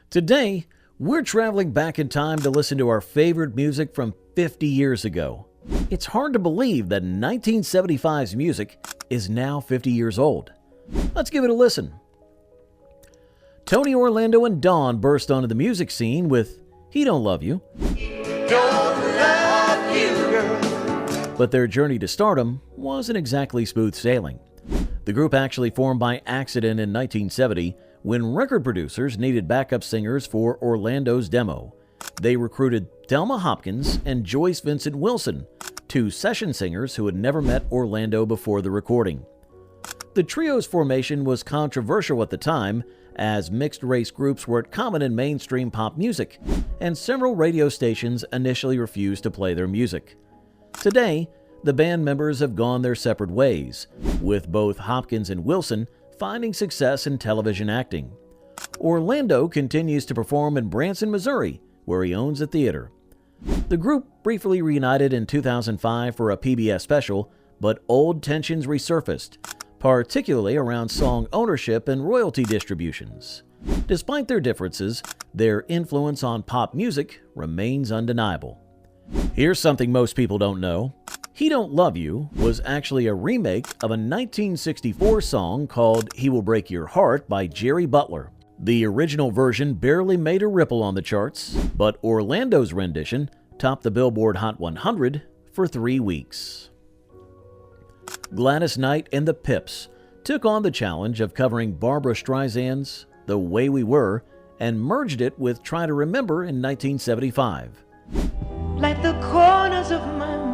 Today, we're traveling back in time to listen to our favorite music from 50 years ago. It's hard to believe that 1975's music is now 50 years old. Let's give it a listen. Tony Orlando and Dawn burst onto the music scene with He Don't Love You. Don't love you, girl. But their journey to stardom wasn't exactly smooth sailing. The group actually formed by accident in 1970 when record producers needed backup singers for Orlando's demo. They recruited Thelma Hopkins and Joyce Vincent Wilson, two session singers who had never met Orlando before the recording. The trio's formation was controversial at the time, as mixed-race groups were common in mainstream pop music, and several radio stations initially refused to play their music. Today, the band members have gone their separate ways, with both Hopkins and Wilson finding success in television acting. Orlando continues to perform in Branson, Missouri, where he owns a theater. The group briefly reunited in 2005 for a PBS special, but old tensions resurfaced, particularly around song ownership and royalty distributions. Despite their differences, their influence on pop music remains undeniable. Here's something most people don't know. He Don't Love You was actually a remake of a 1964 song called He Will Break Your Heart by Jerry Butler. The original version barely made a ripple on the charts, but Orlando's rendition topped the Billboard Hot 100 for 3 weeks. Gladys Knight and the Pips took on the challenge of covering Barbra Streisand's The Way We Were and merged it with Try to Remember in 1975. Like the corners of my mind.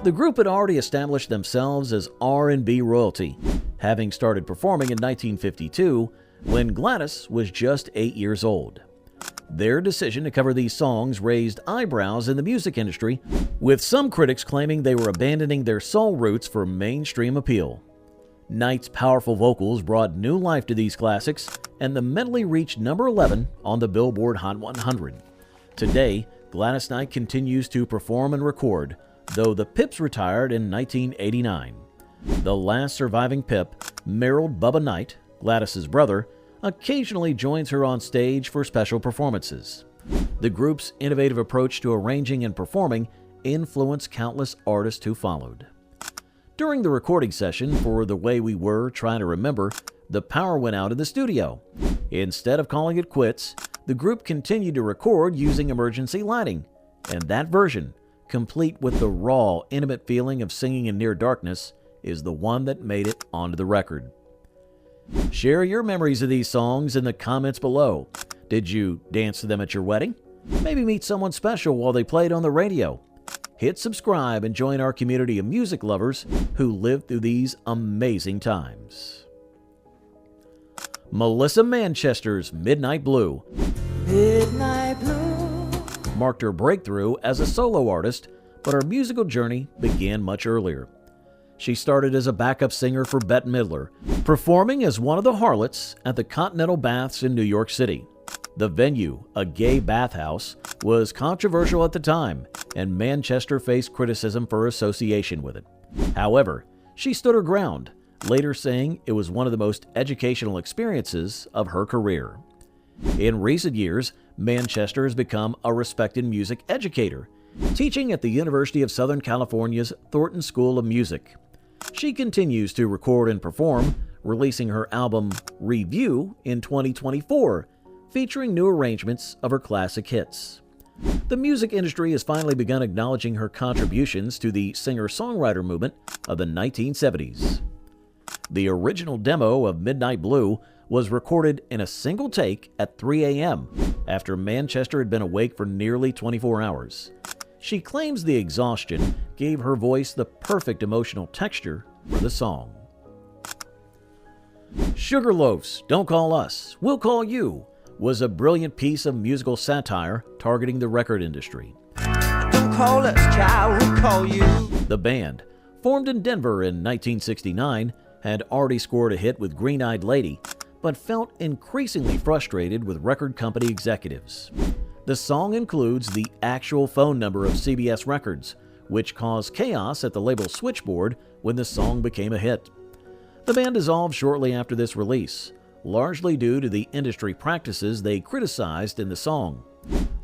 The group had already established themselves as R&B royalty, having started performing in 1952 when Gladys was just 8 years old. Their decision to cover these songs raised eyebrows in the music industry, with some critics claiming they were abandoning their soul roots for mainstream appeal. Knight's powerful vocals brought new life to these classics, and the medley reached number 11 on the Billboard Hot 100. Today, Gladys Knight continues to perform and record, though the Pips retired in 1989. The last surviving Pip, Merrill Bubba Knight, Gladys's brother, occasionally joins her on stage for special performances. The group's innovative approach to arranging and performing influenced countless artists who followed. During the recording session for The Way We Were, Try to Remember, the power went out in the studio. Instead of calling it quits, the group continued to record using emergency lighting, and that version, complete with the raw, intimate feeling of singing in near darkness, is the one that made it onto the record. Share your memories of these songs in the comments below. Did you dance to them at your wedding? Maybe meet someone special while they played on the radio. Hit subscribe and join our community of music lovers who lived through these amazing times. Melissa Manchester's Midnight Blue Midnight blue. marked her breakthrough as a solo artist, but her musical journey began much earlier. She started as a backup singer for Bette Midler, performing as one of the harlots at the Continental Baths in New York City. The venue, a gay bathhouse, was controversial at the time, and Manchester faced criticism for association with it. However, she stood her ground, later saying it was one of the most educational experiences of her career. In recent years, Manchester has become a respected music educator, teaching at the University of Southern California's Thornton School of Music. She continues to record and perform, releasing her album Review in 2024, featuring new arrangements of her classic hits. The music industry has finally begun acknowledging her contributions to the singer-songwriter movement of the 1970s. The original demo of Midnight Blue was recorded in a single take at 3 a.m. after Manchester had been awake for nearly 24 hours. She claims the exhaustion gave her voice the perfect emotional texture for the song. Sugarloaf's Don't Call Us, We'll Call You was a brilliant piece of musical satire targeting the record industry. Don't call us, child, we'll call you. The band, formed in Denver in 1969, had already scored a hit with Green Eyed Lady, but felt increasingly frustrated with record company executives. The song includes the actual phone number of CBS Records, which caused chaos at the label switchboard when the song became a hit. The band dissolved shortly after this release, largely due to the industry practices they criticized in the song.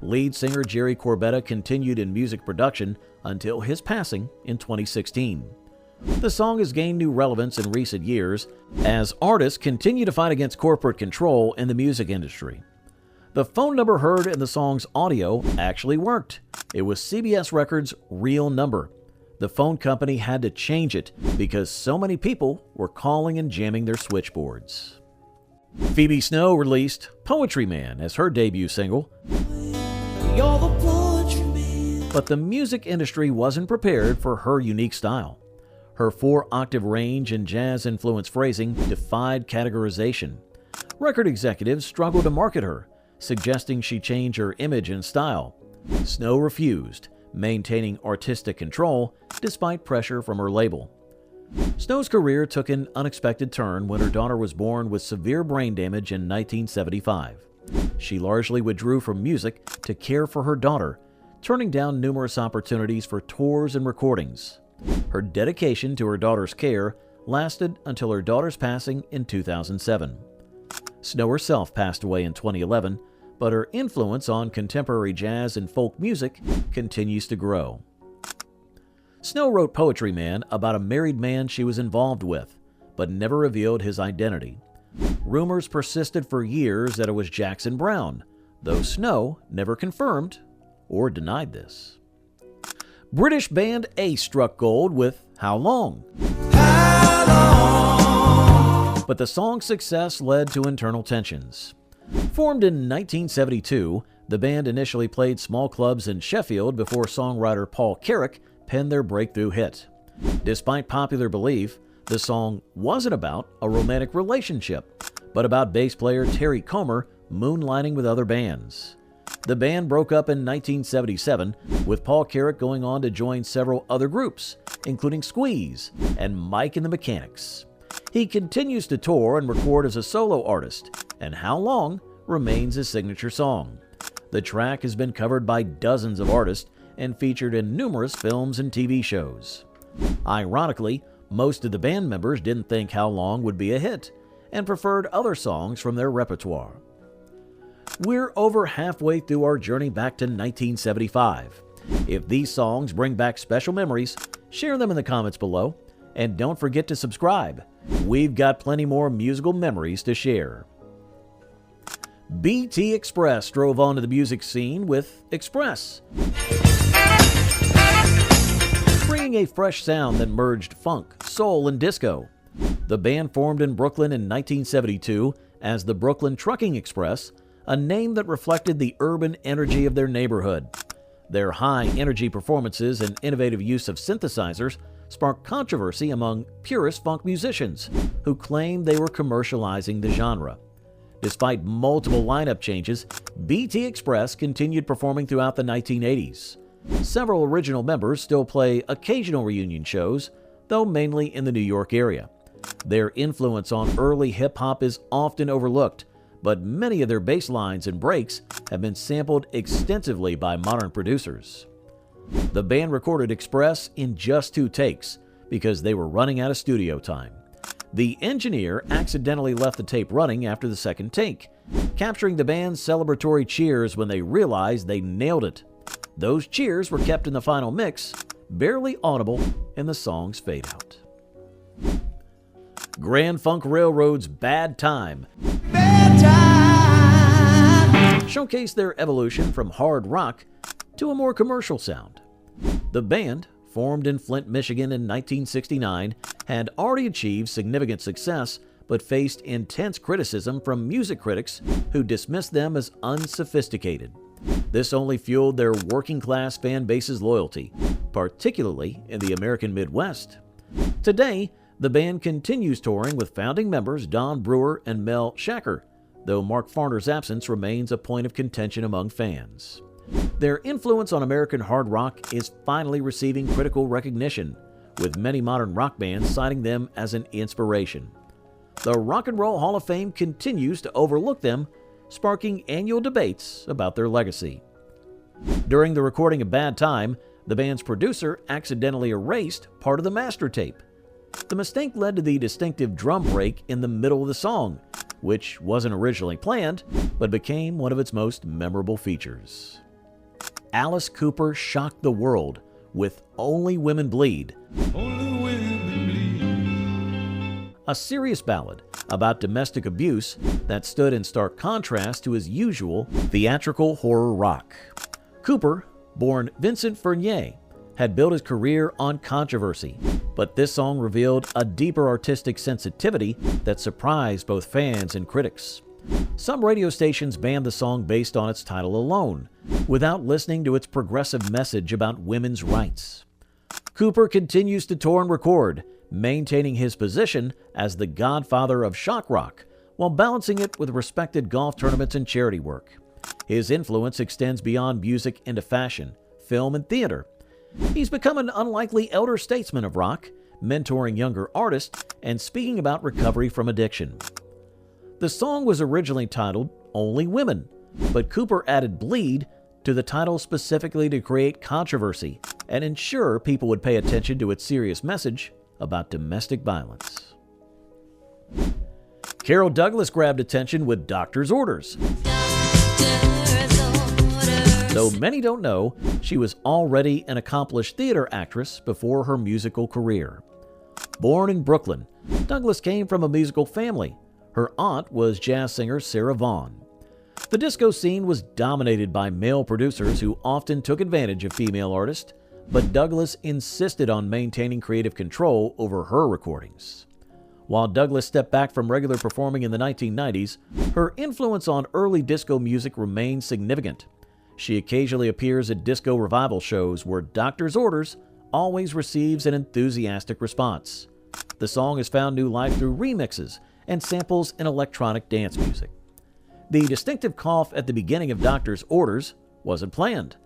Lead singer Jerry Corbetta continued in music production until his passing in 2016. The song has gained new relevance in recent years as artists continue to fight against corporate control in the music industry. The phone number heard in the song's audio actually worked. It was CBS Records' real number. The phone company had to change it because so many people were calling and jamming their switchboards. Phoebe Snow released Poetry Man as her debut single, You're the poetry man. but the music industry wasn't prepared for her unique style. Her 4-octave range and jazz-influenced phrasing defied categorization. Record executives struggled to market her, suggesting she change her image and style. Snow refused, maintaining artistic control despite pressure from her label. Snow's career took an unexpected turn when her daughter was born with severe brain damage in 1975. She largely withdrew from music to care for her daughter, turning down numerous opportunities for tours and recordings. Her dedication to her daughter's care lasted until her daughter's passing in 2007. Snow herself passed away in 2011, but her influence on contemporary jazz and folk music continues to grow. Snow wrote Poetry Man about a married man she was involved with, but never revealed his identity. Rumors persisted for years that it was Jackson Browne, though Snow never confirmed or denied this. British band Ace struck gold with How Long? But the song's success led to internal tensions. Formed in 1972, the band initially played small clubs in Sheffield before songwriter Paul Carrack penned their breakthrough hit. Despite popular belief, the song wasn't about a romantic relationship, but about bass player Terry Comer moonlighting with other bands. The band broke up in 1977, with Paul Carrack going on to join several other groups, including Squeeze and Mike and the Mechanics. He continues to tour and record as a solo artist, and How Long remains his signature song. The track has been covered by dozens of artists and featured in numerous films and TV shows. Ironically, most of the band members didn't think How Long would be a hit and preferred other songs from their repertoire. We're over halfway through our journey back to 1975. If these songs bring back special memories, share them in the comments below, and don't forget to subscribe. We've got plenty more musical memories to share. BT Express drove onto the music scene with Express, bringing a fresh sound that merged funk, soul, and disco. The band formed in Brooklyn in 1972 as the Brooklyn Trucking Express, a name that reflected the urban energy of their neighborhood. Their high-energy performances and innovative use of synthesizers sparked controversy among purist funk musicians who claimed they were commercializing the genre. Despite multiple lineup changes, BT Express continued performing throughout the 1980s. Several original members still play occasional reunion shows, though mainly in the New York area. Their influence on early hip-hop is often overlooked, but many of their bass lines and breaks have been sampled extensively by modern producers. The band recorded Express in just 2 takes because they were running out of studio time. The engineer accidentally left the tape running after the second take, capturing the band's celebratory cheers when they realized they nailed it. Those cheers were kept in the final mix, barely audible in the song's fade-out. Grand Funk Railroad's Bad Time showcased their evolution from hard rock to a more commercial sound. The band, formed in Flint, Michigan in 1969, had already achieved significant success but faced intense criticism from music critics who dismissed them as unsophisticated. This only fueled their working-class fan base's loyalty, particularly in the American Midwest. Today, the band continues touring with founding members Don Brewer and Mel Shacker, though Mark Farner's absence remains a point of contention among fans. Their influence on American hard rock is finally receiving critical recognition, with many modern rock bands citing them as an inspiration. The Rock and Roll Hall of Fame continues to overlook them, sparking annual debates about their legacy. During the recording of Bad Time, the band's producer accidentally erased part of the master tape. The mistake led to the distinctive drum break in the middle of the song, which wasn't originally planned, but became one of its most memorable features. Alice Cooper shocked the world with Only Women Bleed, a serious ballad about domestic abuse that stood in stark contrast to his usual theatrical horror rock. Cooper, born Vincent Fournier, had built his career on controversy, but this song revealed a deeper artistic sensitivity that surprised both fans and critics. Some radio stations banned the song based on its title alone, without listening to its progressive message about women's rights. Cooper continues to tour and record, maintaining his position as the godfather of shock rock, while balancing it with respected golf tournaments and charity work. His influence extends beyond music into fashion, film, and theater. He's become an unlikely elder statesman of rock, mentoring younger artists and speaking about recovery from addiction. The song was originally titled Only Women, but Cooper added bleed to the title specifically to create controversy and ensure people would pay attention to its serious message about domestic violence. Carol Douglas grabbed attention with Doctor's Orders. Though many don't know, she was already an accomplished theater actress before her musical career. Born in Brooklyn, Douglas came from a musical family. Her aunt was jazz singer Sarah Vaughan. The disco scene was dominated by male producers who often took advantage of female artists, but Douglas insisted on maintaining creative control over her recordings. While Douglas stepped back from regular performing in the 1990s, her influence on early disco music remained significant. She occasionally appears at disco revival shows where Doctor's Orders always receives an enthusiastic response. The song has found new life through remixes and samples in electronic dance music. The distinctive cough at the beginning of Doctor's Orders wasn't planned.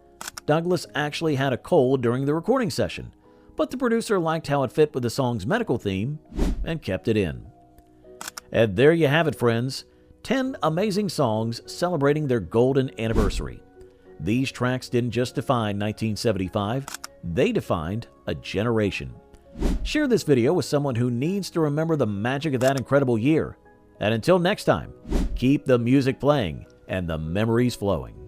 Douglas actually had a cold during the recording session, but the producer liked how it fit with the song's medical theme and kept it in. And there you have it, friends. 10 amazing songs celebrating their golden anniversary. These tracks didn't just define 1975, they defined a generation. Share this video with someone who needs to remember the magic of that incredible year. And until next time, keep the music playing and the memories flowing.